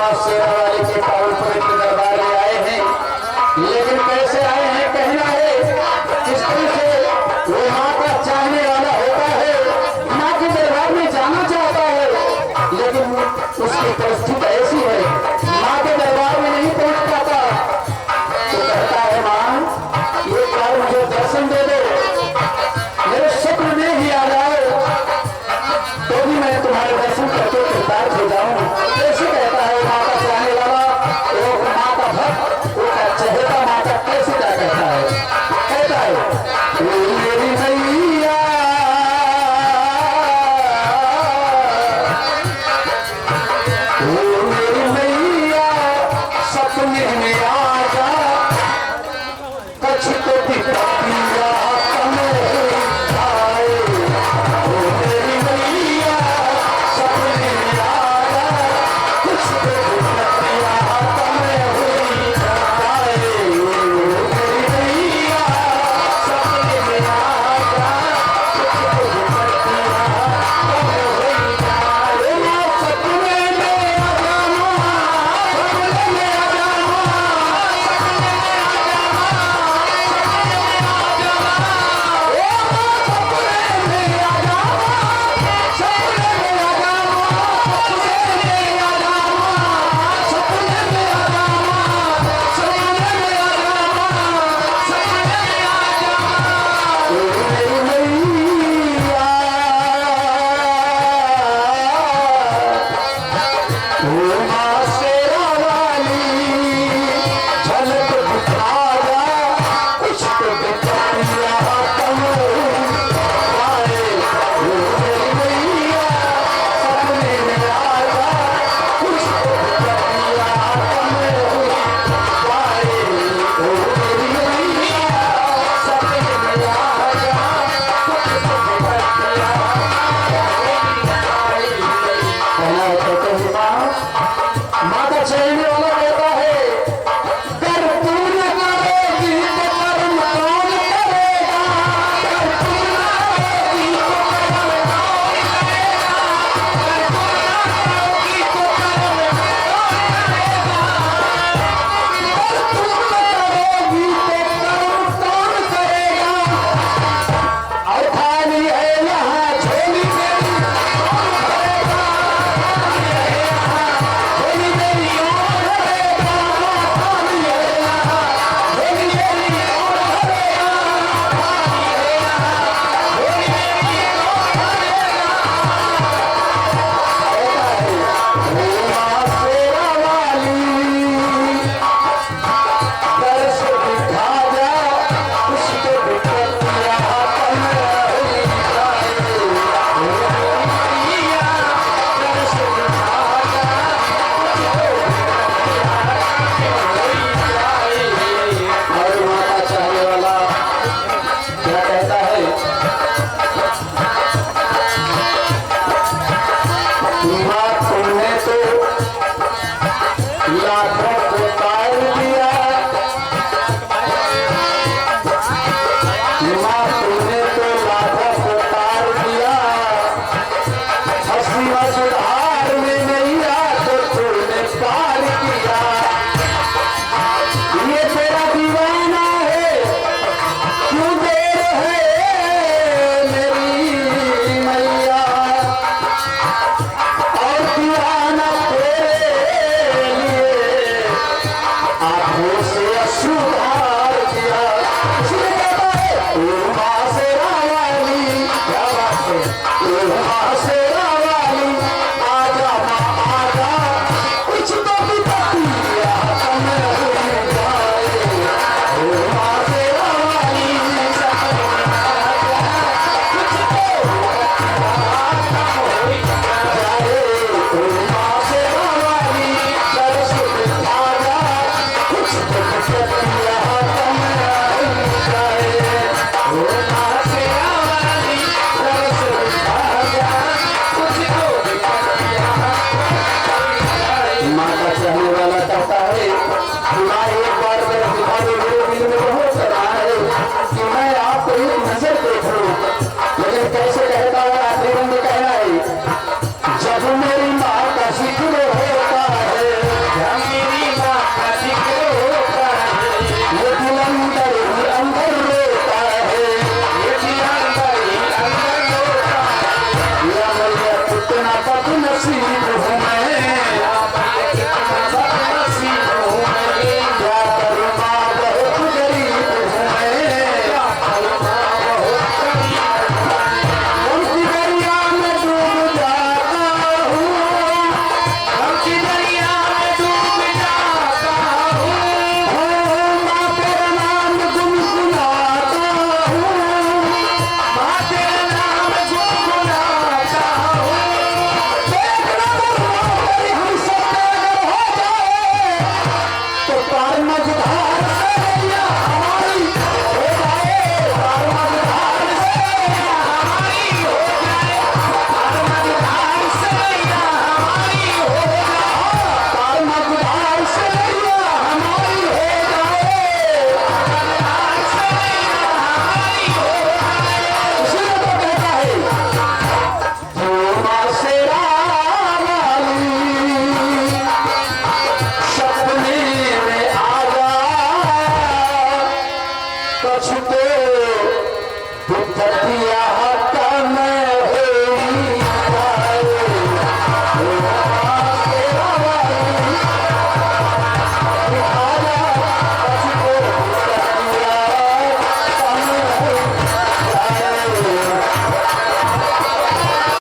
माँ शेरावाली के पावन पवित्र दरबार में आए हैं, लेकिन कैसे आए हैं कहना है किस तरह से वो माँ का चाहने वाला होता है, माँ के दरबार में जाना चाहता है, लेकिन उसकी परिस्थिति ऐसी है माँ के दरबार में नहीं पहुंच पाता। तो कहता है माँ एक बार मुझे दर्शन दे दो, मेरे स्वप्न में ही आ जाओ तो भी मैं तुम्हारे दर्शन करके कृतार्थ हो जाऊं। कैसे कहता है माँ का चाहने वाला, वो माँ का भक्त, वो चहेता माँ का कैसे क्या कहता है मेरी मैया मेरी मैया सपने में आ जा कछ तो पिता जब मेरी माँ का जिक्र होता है कछु तो विपत्तियां